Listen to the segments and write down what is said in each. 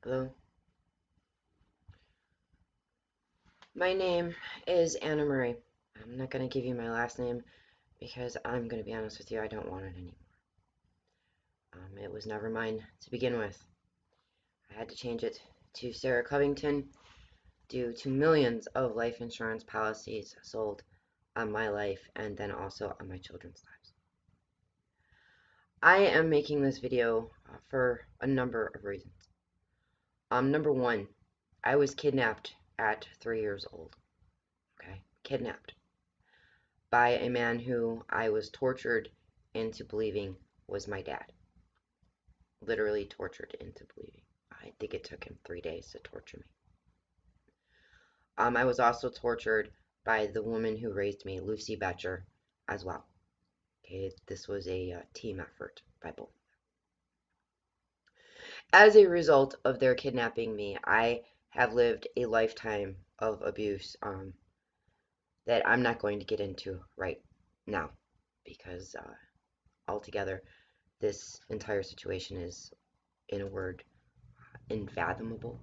Hello, my name is Anna Marie. I'm not going to give you my last name because I'm going to be honest with you, I don't want it anymore. It was never mine to begin with. I had to change it to Sarah Covington due to millions of life insurance policies sold on my life and then also on my children's lives. I am making this video for a number of reasons. Number one, I was kidnapped at 3 years old. Okay, kidnapped by a man who I was tortured into believing was my dad. Literally tortured into believing. I think it took him 3 days to torture me. I was also tortured by the woman who raised me, Lucy Betcher, as well. Okay, this was a team effort by both. As a result of their kidnapping me, I have lived a lifetime of abuse that I'm not going to get into right now because altogether this entire situation is, in a word, unfathomable,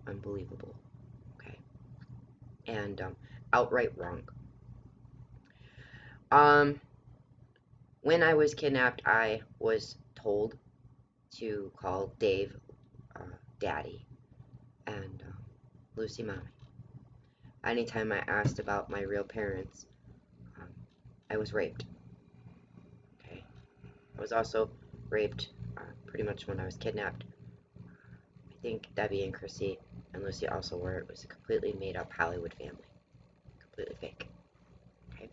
unbelievable, okay, and outright wrong. Um, when I was kidnapped, I was told to call Dave Daddy and Lucy Mommy. Anytime I asked about my real parents, um, I was raped. Okay, I was also raped pretty much when I was kidnapped. I think Debbie and Chrissy and Lucy also were. It was a completely made up Hollywood family, completely fake. Okay.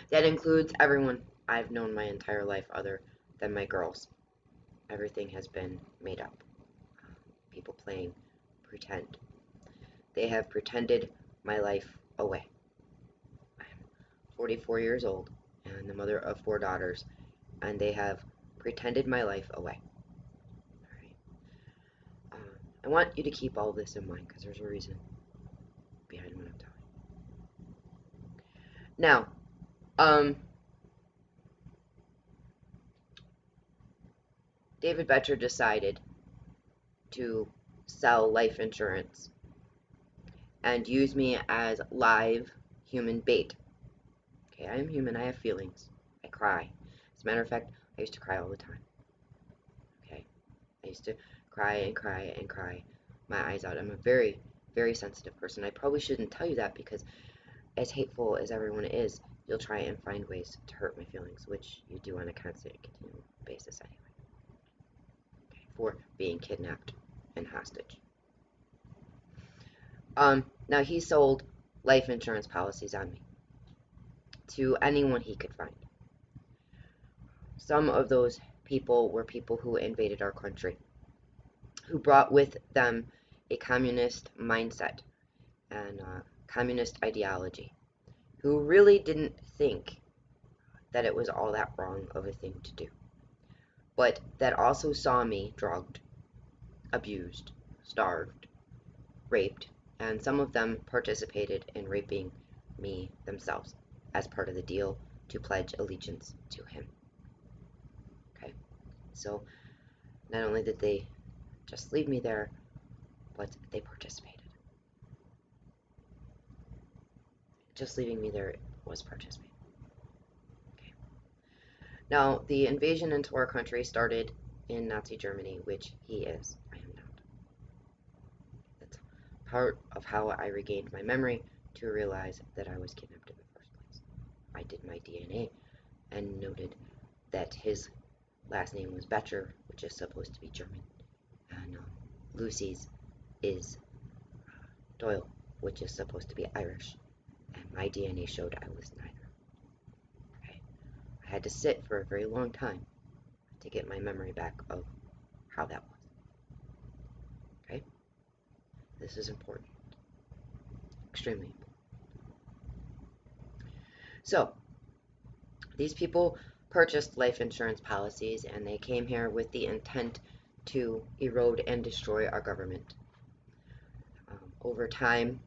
That includes everyone I've known my entire life other than my girls. Everything has been made up. People playing pretend. They have pretended my life away. I'm 44 years old and the mother of 4 daughters, and they have pretended my life away. All right. I want you to keep all this in mind because there's a reason behind what I'm telling you. Now, David Betcher decided to sell life insurance and use me as live human bait. Okay, I am human, I have feelings. I cry. As a matter of fact, I used to cry all the time. Okay, I used to cry and cry and cry my eyes out. I'm a very, very sensitive person. I probably shouldn't tell you that because as hateful as everyone is, you'll try and find ways to hurt my feelings, which you do on a constant, continual basis anyway. Okay, for being kidnapped and hostage. Now he sold life insurance policies on me to anyone he could find. Some of those people were people who invaded our country, who brought with them a communist mindset and communist ideology, who really didn't think that it was all that wrong of a thing to do, but that also saw me drugged, abused, starved, raped, and some of them participated in raping me themselves as part of the deal to pledge allegiance to him. Okay, so not only did they just leave me there, but they participated. Just leaving me there was participating. Okay. Now, the invasion into our country started in Nazi Germany, which he is. I am not. That's part of how I regained my memory to realize that I was kidnapped in the first place. I did my DNA and noted that his last name was Betcher, which is supposed to be German, and Lucy's is Doyle, which is supposed to be Irish, and my DNA showed I was neither. Okay. I had to sit for a very long time to get my memory back of how that was. Okay? This is important. Extremely important. So, these people purchased life insurance policies and they came here with the intent to erode and destroy our government. Over time,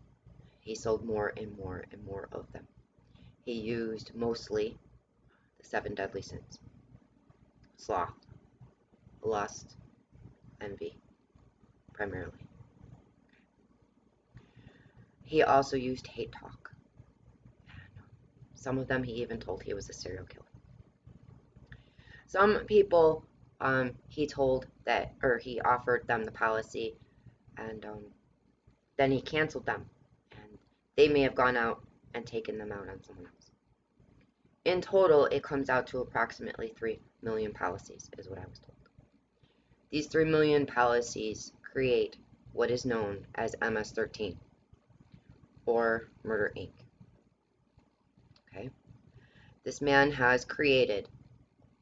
he sold more and more and more of them. He used mostly the 7 deadly sins: sloth, lust, envy, primarily. He also used hate talk. Some of them he even told he was a serial killer. Some people he told that, or he offered them the policy, and then he canceled them, and they may have gone out and taken them out on someone else. In total, it comes out to approximately 3 million policies, is what I was told. These 3 million policies create what is known as MS-13, or Murder Inc. Okay? This man has created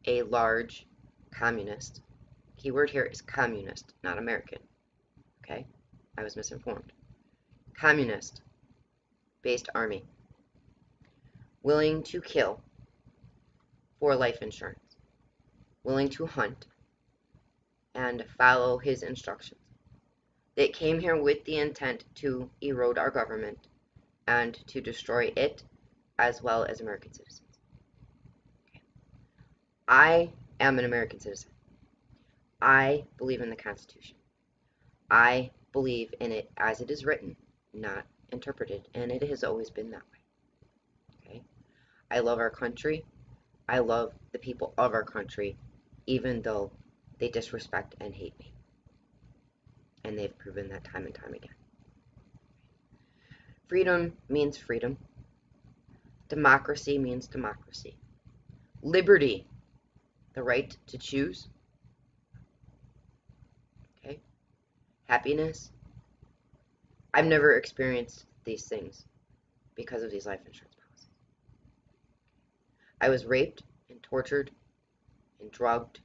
a large communist, keyword here is communist, not American, okay? I was misinformed. Communist-based army, willing to kill for life insurance, willing to hunt and follow his instructions. They came here with the intent to erode our government and to destroy it as well as American citizens. Okay. I am an American citizen. I believe in the Constitution. I believe in it as it is written, not interpreted, and it has always been that way. Okay? I love our country. I love the people of our country, even though they disrespect and hate me. And they've proven that time and time again. Freedom means freedom. Democracy means democracy. Liberty, the right to choose. Okay? Happiness. I've never experienced these things because of these life insurance policies. I was raped and tortured and drugged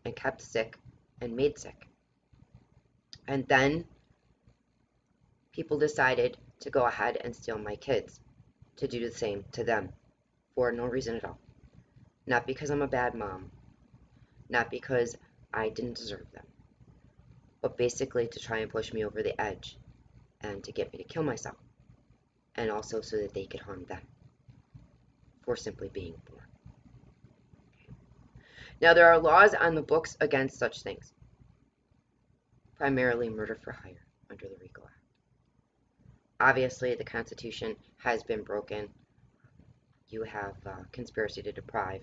and kept sick and made sick. And then people decided to go ahead and steal my kids, to do the same to them for no reason at all. Not because I'm a bad mom, not because I didn't deserve them, but basically to try and push me over the edge and to get me to kill myself, and also so that they could harm them for simply being born. Now, there are laws on the books against such things, primarily murder for hire under the RICO Act. Obviously, the Constitution has been broken. You have conspiracy to deprive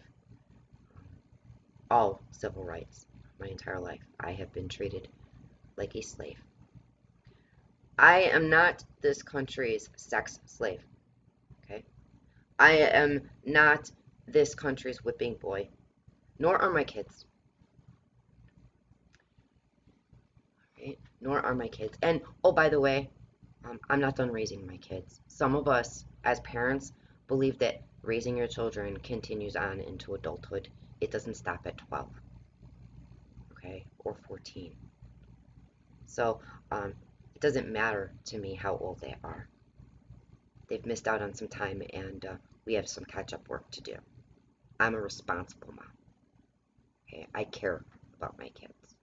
all civil rights. My entire life, I have been treated like a slave. I am not this country's sex slave, okay? I am not this country's whipping boy, nor are my kids. Right? Nor are my kids. And, oh, by the way, I'm not done raising my kids. Some of us, as parents, believe that raising your children continues on into adulthood. It doesn't stop at 12, okay, or 14. So, it doesn't matter to me how old they are. They've missed out on some time, and we have some catch-up work to do. I'm a responsible mom. Okay? I care about my kids.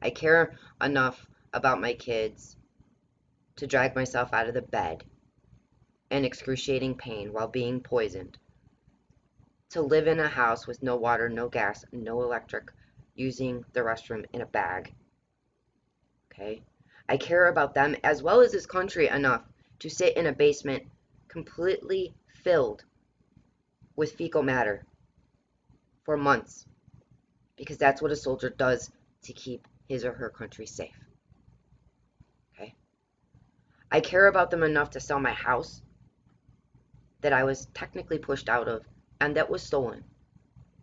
I care enough about my kids to drag myself out of the bed in excruciating pain while being poisoned, to live in a house with no water, no gas, no electric, using the restroom in a bag. Okay? I care about them as well as this country enough to sit in a basement completely filled with fecal matter for months, because that's what a soldier does to keep his or her country safe. Okay? I care about them enough to sell my house that I was technically pushed out of and that was stolen,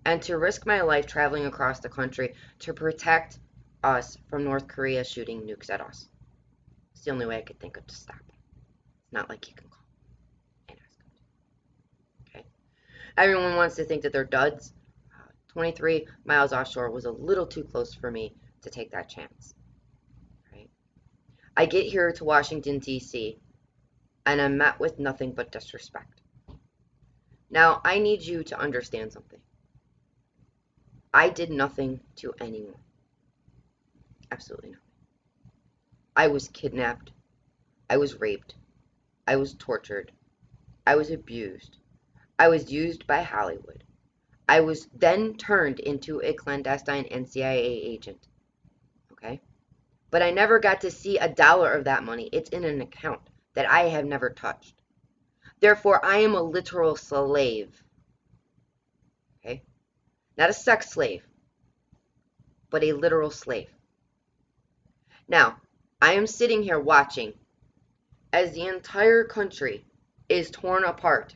and to risk my life traveling across the country to protect us from North Korea shooting nukes at us. It's the only way I could think of to stop it. It's not like you can call and ask it. Okay? Everyone wants to think that they're duds. 23 miles offshore was a little too close for me to take that chance. Right? I get here to Washington, D.C., and I'm met with nothing but disrespect. Now, I need you to understand something. I did nothing to anyone. Absolutely nothing. I was kidnapped. I was raped. I was tortured. I was abused. I was used by Hollywood. I was then turned into a clandestine and CIA agent. Okay? but I never got to see $1 of that money. It's in an account that I have never touched. Therefore, I am a literal slave. Okay? Not a sex slave, but a literal slave. Now, I am sitting here watching as the entire country is torn apart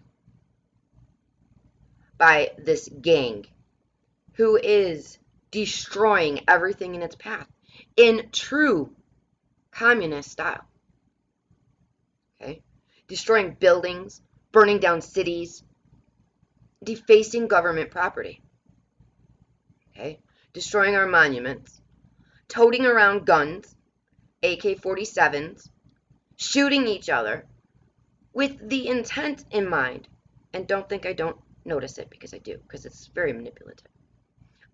by this gang who is destroying everything in its path in true communist style. Okay? Destroying buildings, burning down cities, defacing government property. Okay? Destroying our monuments, toting around guns, AK-47s, shooting each other with the intent in mind, and don't think I don't notice it, because I do, because it's very manipulative,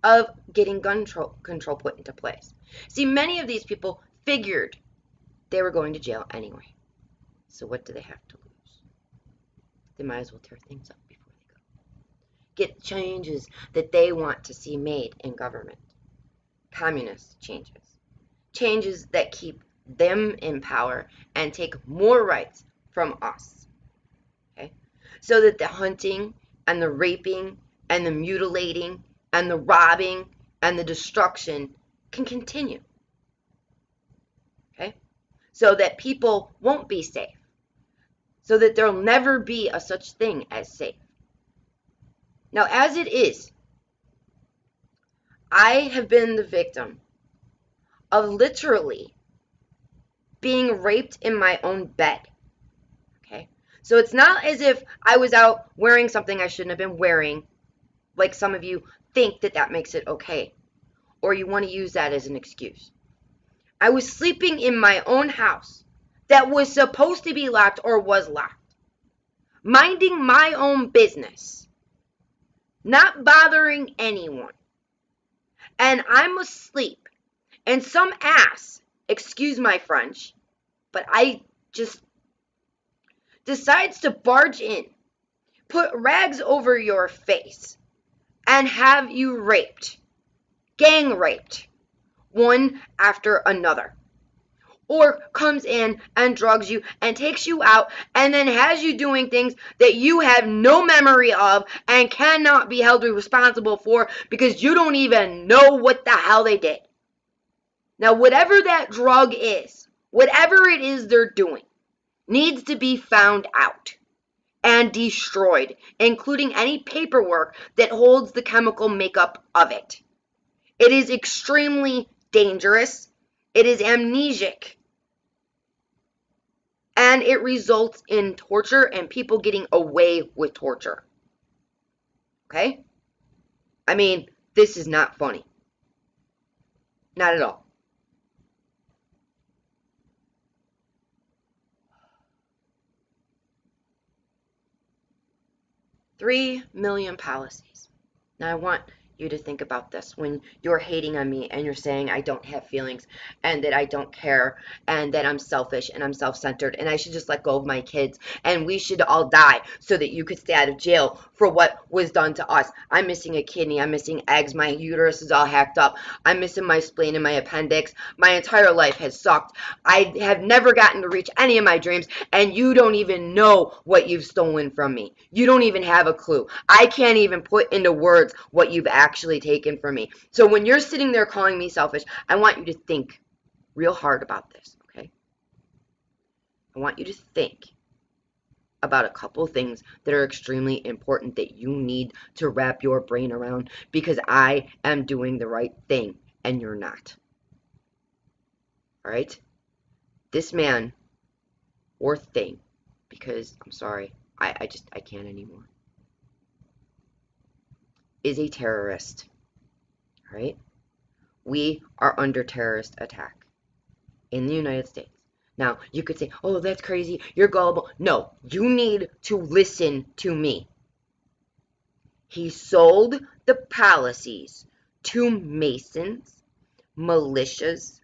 of getting gun control put into place. See, many of these people figured they were going to jail anyway. So what do they have to lose? They might as well tear things up before they go. Get changes that they want to see made in government. Communist changes. Changes that keep them in power and take more rights from us. Okay? So that the hunting and the raping and the mutilating and the robbing and the destruction can continue. Okay? So that people won't be safe. So that there'll never be a such thing as safe. Now, as it is, I have been the victim of literally being raped in my own bed. Okay? So it's not as if I was out wearing something I shouldn't have been wearing, like some of you think that that makes it okay, or you want to use that as an excuse. I was sleeping in my own house that was supposed to be locked or was locked, minding my own business, not bothering anyone. And I'm asleep, and some ass, excuse my French, but I just decides to barge in, put rags over your face, and have you raped, gang raped, one after another. Or comes in and drugs you and takes you out and then has you doing things that you have no memory of and cannot be held responsible for because you don't even know what the hell they did. Now, whatever that drug is, whatever it is they're doing, needs to be found out and destroyed, including any paperwork that holds the chemical makeup of it. It is extremely dangerous. It is amnesic. And it results in torture and people getting away with torture. Okay? I mean, this is not funny. Not at all. $3 million policies. Now I want you to think about this when you're hating on me and you're saying I don't have feelings and that I don't care and that I'm selfish and I'm self-centered and I should just let go of my kids and we should all die so that you could stay out of jail for what was done to us. I'm missing a kidney, I'm missing eggs, my uterus is all hacked up, I'm missing my spleen and my appendix. My entire life has sucked. I have never gotten to reach any of my dreams and you don't even know what you've stolen from me. You don't even have a clue. I can't even put into words what you've actually taken from me. So when you're sitting there calling me selfish, I want you to think real hard about this, okay? I want you to think about a couple things that are extremely important that you need to wrap your brain around because I am doing the right thing and you're not. All right? This man or thing, because I'm sorry, I can't anymore, is a terrorist. All right? We are under terrorist attack in the United States. Now, you could say, oh, that's crazy, you're gullible. No, you need to listen to me. He sold the policies to Masons, militias,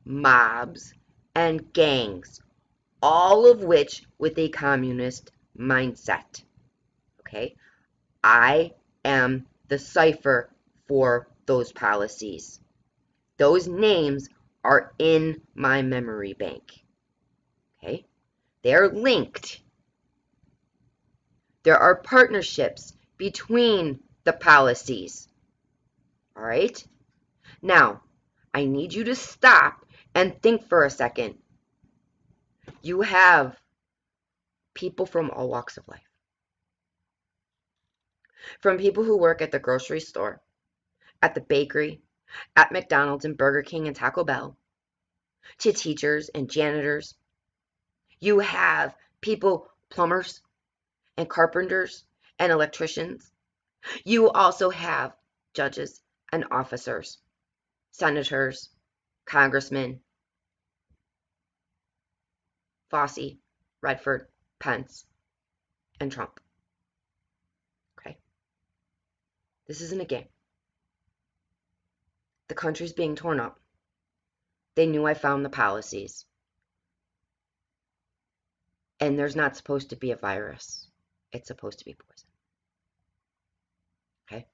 mobs, and gangs, all of which with a communist mindset. Okay? I am the cipher for those policies. Those names are in my memory bank. Okay? They are linked. There are partnerships between the policies. All right? Now, I need you to stop and think for a second. You have people from all walks of life. From people who work at the grocery store, at the bakery, at McDonald's and Burger King and Taco Bell, to teachers and janitors. You have people, plumbers and carpenters and electricians. You also have judges and officers, senators, congressmen, Fossey, Redford, Pence, and Trump. Okay? This isn't a game. The country's being torn up. They knew I found the policies. And there's not supposed to be a virus. It's supposed to be poison. Okay?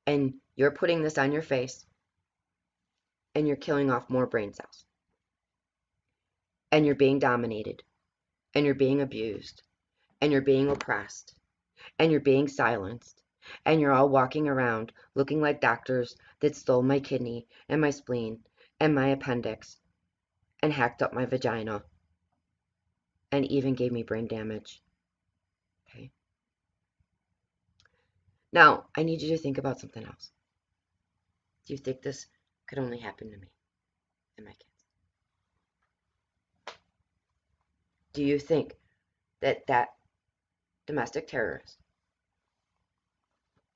And you're putting this on your face, and you're killing off more brain cells. And you're being dominated, and you're being abused, and you're being oppressed, and you're being silenced, and you're all walking around looking like doctors that stole my kidney and my spleen and my appendix and hacked up my vagina and even gave me brain damage. Okay? Now, I need you to think about something else. Do you think this could only happen to me and my kids? Do you think that that domestic terrorist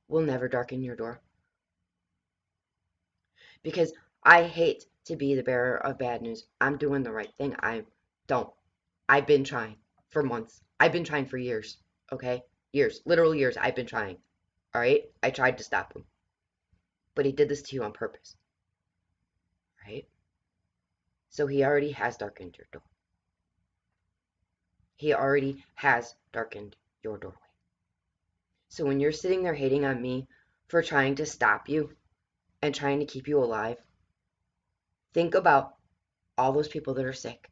will never darken your door? Because I hate to be the bearer of bad news. I'm doing the right thing. I don't. I've been trying for months. I've been trying for years. Okay? Years. Literal years. I've been trying. All right? I tried to stop him. But he did this to you on purpose. Right? So he already has darkened your door. He already has darkened your doorway. So when you're sitting there hating on me for trying to stop you and trying to keep you alive, think about all those people that are sick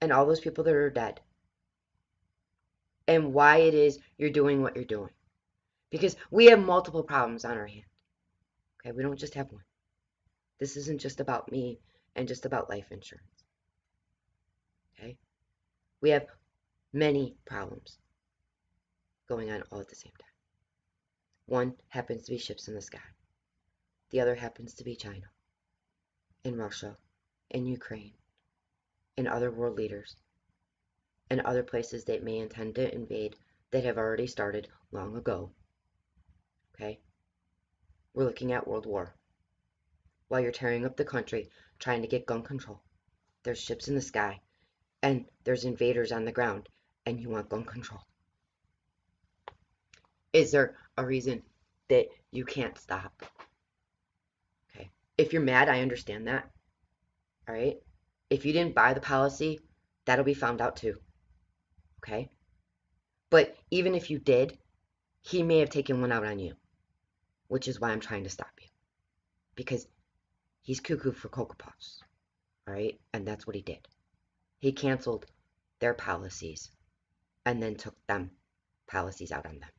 and all those people that are dead and why it is you're doing what you're doing. Because we have multiple problems on our hand. Okay, we don't just have one. This isn't just about me and just about life insurance. Okay? We have many problems going on all at the same time. One happens to be ships in the sky. The other happens to be China and Russia and Ukraine and other world leaders and other places that may intend to invade that have already started long ago. Okay? We're looking at World War. While you're tearing up the country, trying to get gun control. There's ships in the sky, and there's invaders on the ground, and you want gun control. Is there a reason that you can't stop? Okay. If you're mad, I understand that. All right? If you didn't buy the policy, that'll be found out too. Okay? But even if you did, he may have taken one out on you, which is why I'm trying to stop you. Because he's cuckoo for Cocoa Puffs. All right? And that's what he did. He canceled their policies and then took them policies out on them.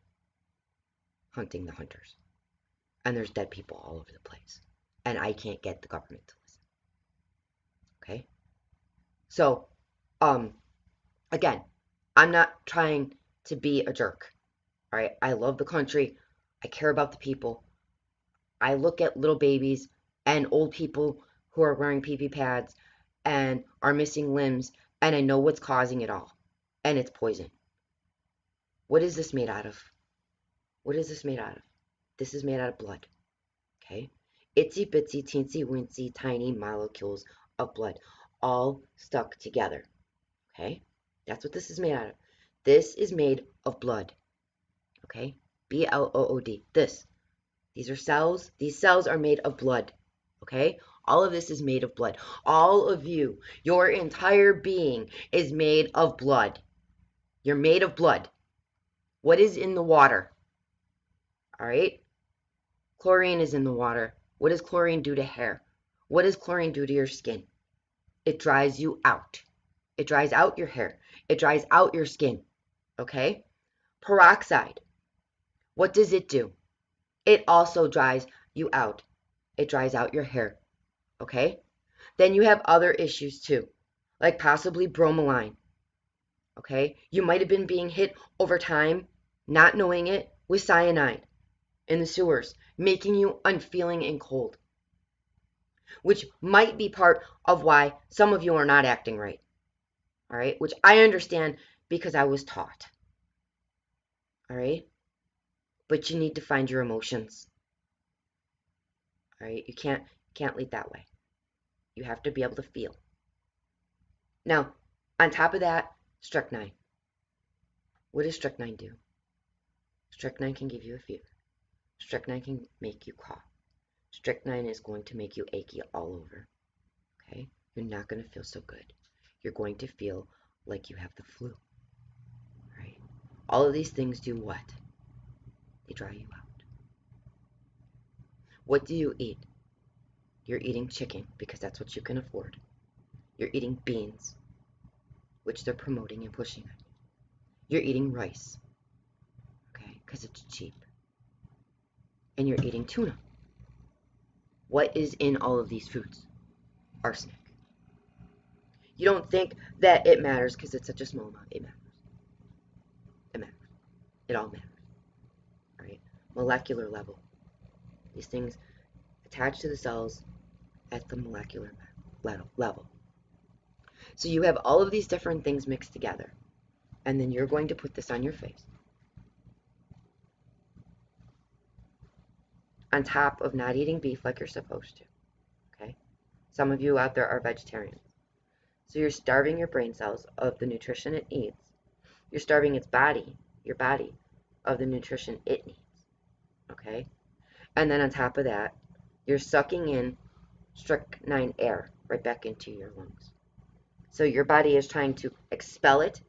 Hunting the hunters. And there's dead people all over the place. And I can't get the government to listen. Okay? So, again, I'm not trying to be a jerk. All right? I love the country. I care about the people. I look at little babies and old people who are wearing pee-pee pads and are missing limbs, and I know what's causing it all. And it's poison. What is this made out of? What is this made out of? This is made out of blood. Okay? Itsy bitsy teensy wincy tiny molecules of blood all stuck together. Okay? That's what this is made out of. This is made of blood. Okay? B-L-O-O-D. This. These are cells. These cells are made of blood. Okay? All of this is made of blood. All of you, your entire being is made of blood. You're made of blood. What is in the water? All right? Chlorine is in the water. What does chlorine do to hair? What does chlorine do to your skin? It dries you out. It dries out your hair. It dries out your skin. Okay? Peroxide. What does it do? It also dries you out. It dries out your hair. Okay? Then you have other issues too, like possibly bromelain. Okay? You might have been being hit over time, not knowing it, with cyanide in the sewers, making you unfeeling and cold, which might be part of why some of you are not acting right. All right? Which I understand because I was taught. All right? But you need to find your emotions. All right? You can't lead that way. You have to be able to feel. Now, on top of that, strychnine. What does strychnine do? Strychnine can give you a fever. Strychnine can make you cough. Strychnine is going to make you achy all over. Okay? You're not going to feel so good. You're going to feel like you have the flu. Right? All of these things do what? They dry you out. What do you eat? You're eating chicken because that's what you can afford. You're eating beans, which they're promoting and pushing on you. You're eating rice, okay, because it's cheap. And you're eating tuna. What is in all of these foods? Arsenic. You don't think that it matters because it's such a small amount. It matters. It matters. It all matters. Right? Molecular level. These things attach to the cells at the molecular level. So you have all of these different things mixed together. And then you're going to put this on your face. On top of not eating beef like you're supposed to. Okay? Some of you out there are vegetarians. So you're starving your brain cells of the nutrition it needs. You're starving your body, of the nutrition it needs. Okay? And then on top of that, you're sucking in strychnine air right back into your lungs. So your body is trying to expel it,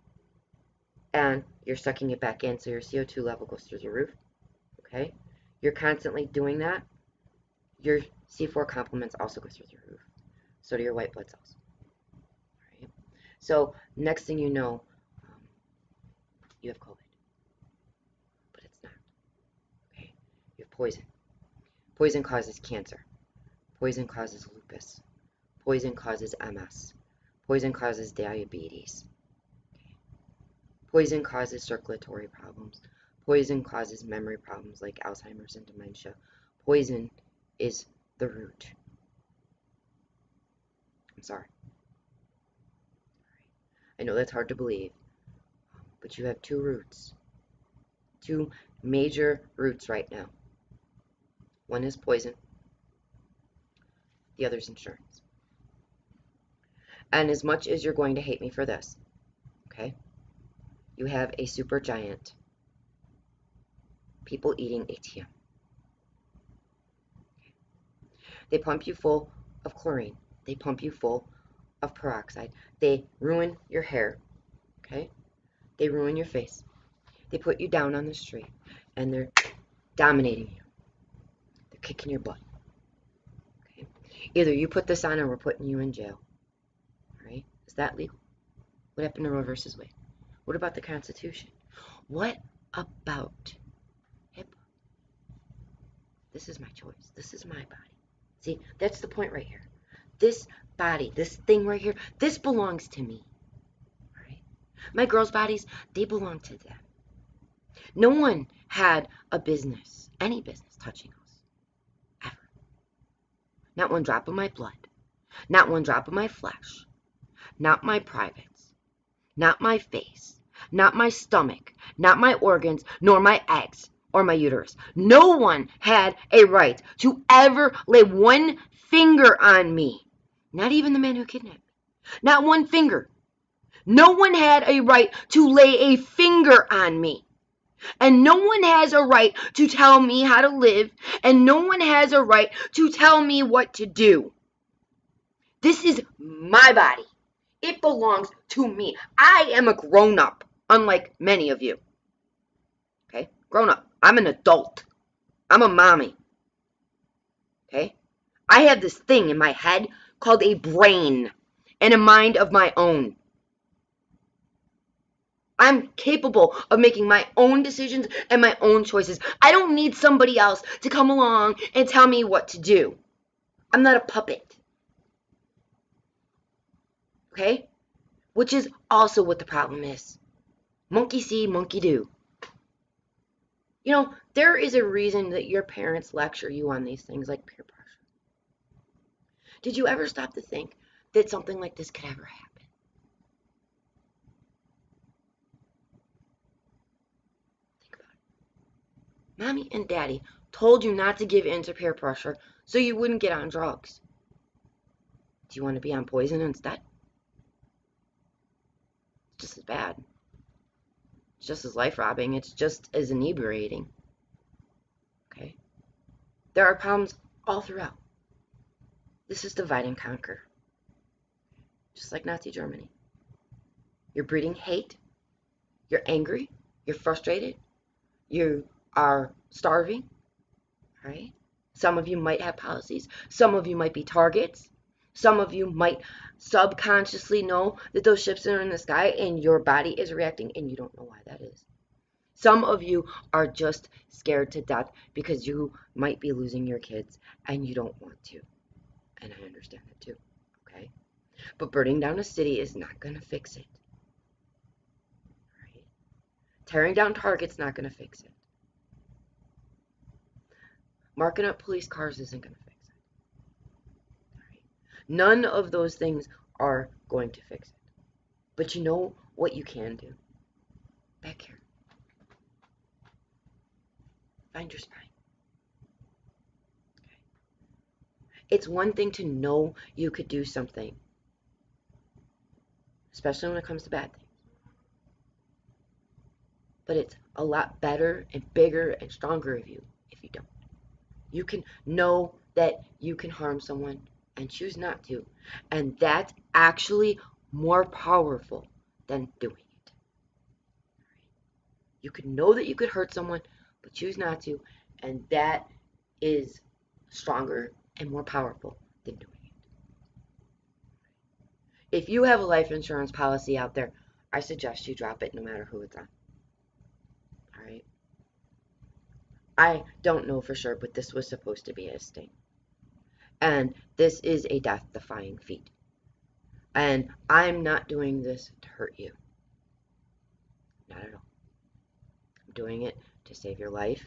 and you're sucking it back in, so your CO2 level goes through the roof. Okay? You're constantly doing that. Your C4 complements also go through the roof. So do your white blood cells. Right? So next thing you know, you have COVID. But it's not. Okay? You have poison. Poison causes cancer. Poison causes lupus. Poison causes MS. Poison causes diabetes. Okay? Poison causes circulatory problems. Poison causes memory problems like Alzheimer's and dementia. Poison is the root. I'm sorry. I know that's hard to believe, but you have two roots. Two major roots right now. One is poison. The other is insurance. And as much as you're going to hate me for this, okay, you have a super giant people eating ATM. They pump you full of chlorine. They pump you full of peroxide. They ruin your hair, okay? They ruin your face. They put you down on the street, and they're dominating you. They're kicking your butt. Okay? Either you put this on or we're putting you in jail. All right? Is that legal? What happened to Roe versus Wade? What about the Constitution? What about HIPAA? This is my choice. This is my body. See, that's the point right here. This body, this thing right here, this belongs to me. All right? My girls' bodies, they belong to them. No one had a business, any business, touching us. Ever. Not one drop of my blood. Not one drop of my flesh. Not my privates. Not my face. Not my stomach. Not my organs, nor my eggs or my uterus. No one had a right to ever lay one finger on me. Not even the man who kidnapped me. Not one finger. No one had a right to lay a finger on me. And no one has a right to tell me how to live. And no one has a right to tell me what to do. This is my body. It belongs to me. I am a grown-up, unlike many of you. Okay? Grown-up. I'm an adult. I'm a mommy. Okay? I have this thing in my head called a brain and a mind of my own. I'm capable of making my own decisions and my own choices. I don't need somebody else to come along and tell me what to do. I'm not a puppet. Okay? Which is also what the problem is. Monkey see, monkey do. You know, there is a reason that your parents lecture you on these things like peer pressure. Did you ever stop to think that something like this could ever happen? Think about it. Mommy and Daddy told you not to give in to peer pressure so you wouldn't get on drugs. Do you want to be on poison instead? It's just as bad. It's just as life-robbing. It's just as inebriating. Okay? There are problems all throughout. This is divide and conquer. Just like Nazi Germany. You're breeding hate. You're angry. You're frustrated. You are starving. Right? Some of you might have policies. Some of you might be targets. Some of you might subconsciously know that those ships are in the sky and your body is reacting and you don't know why that is. Some of you are just scared to death because you might be losing your kids and you don't want to. And I understand that too. Okay? But burning down a city is not going to fix it. Right? Tearing down Target's not going to fix it. Marking up police cars isn't going to fix it. Right? None of those things are going to fix it. But you know what you can do? Back here. Find your spine. Okay? It's one thing to know you could do something, especially when it comes to bad things. But it's a lot better and bigger and stronger of you if you don't. You can know that you can harm someone and choose not to. And that's actually more powerful than doing it. You can know that you could hurt someone, but choose not to. And that is stronger and more powerful than doing it. If you have a life insurance policy out there, I suggest you drop it no matter who it's on. All right? I don't know for sure, but this was supposed to be a sting. And this is a death-defying feat. And I'm not doing this to hurt you. Not at all. I'm doing it to save your life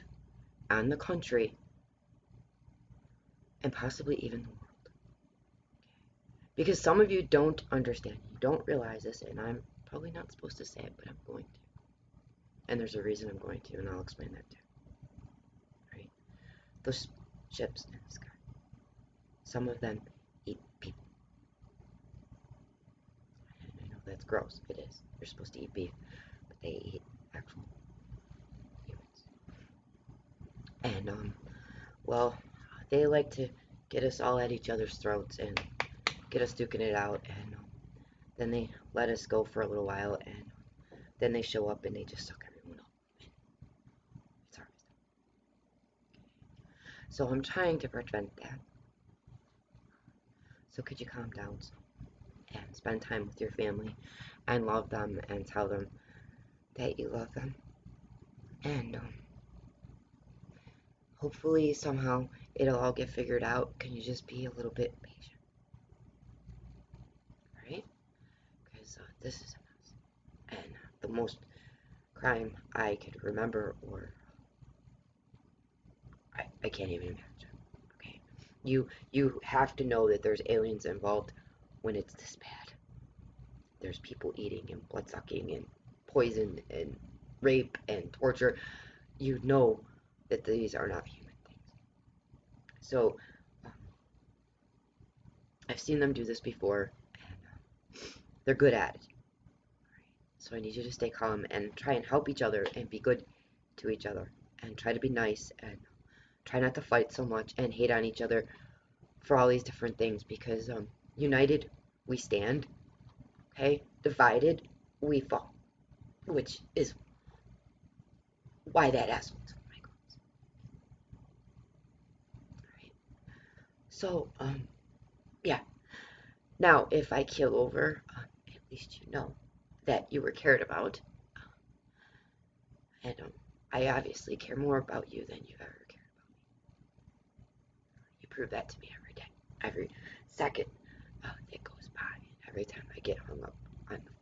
and the country and possibly even the world. Because some of you don't understand. You don't realize this, and I'm probably not supposed to say it, but I'm going to. And there's a reason I'm going to, and I'll explain that too. Right? Those ships in the sky. Some of them eat people. And I know that's gross. It is. You're supposed to eat beef, but they eat actual humans. And, well, they like to get us all at each other's throats and get us duking it out, and then they let us go for a little while, and then they show up and they just suck everyone up. It's harvest. So I'm trying to prevent that. So could you calm down and spend time with your family and love them and tell them that you love them? And hopefully somehow it'll all get figured out. Can you just be a little bit patient? Right? Because this is a mess. And the most crime I could remember, or I can't even imagine. Okay? You have to know that there's aliens involved when it's this bad. There's people eating and blood sucking and poison and rape and torture. You know that these are not human things. So I've seen them do this before, and they're good at it. So I need you to stay calm and try and help each other and be good to each other and try to be nice and try not to fight so much and hate on each other for all these different things, because united we stand, okay? Divided we fall, which is why that asshole took my clothes. Alright. So, yeah. Now, if I keel over, at least you know that you were cared about. And I obviously care more about you than you've ever cared about me. You prove that to me every day, every second that goes by, every time I get hung up on the phone.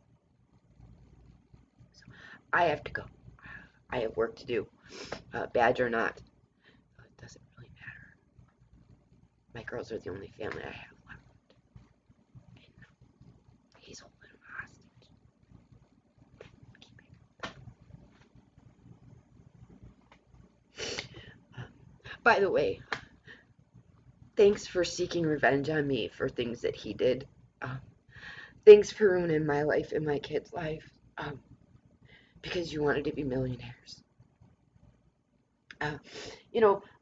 So I have to go. I have work to do, badge or not. It doesn't really matter. My girls are the only family I have left. And he's holding them hostage. Um, by the way, thanks for seeking revenge on me for things that he did. Um, Thanks for ruining my life and my kid's life because you wanted to be millionaires. Uh,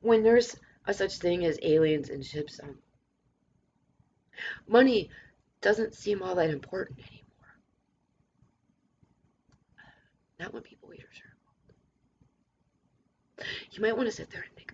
when there's a such thing as aliens and ships, money doesn't seem all that important anymore. Not when people leaders are involved. You might want to sit there and think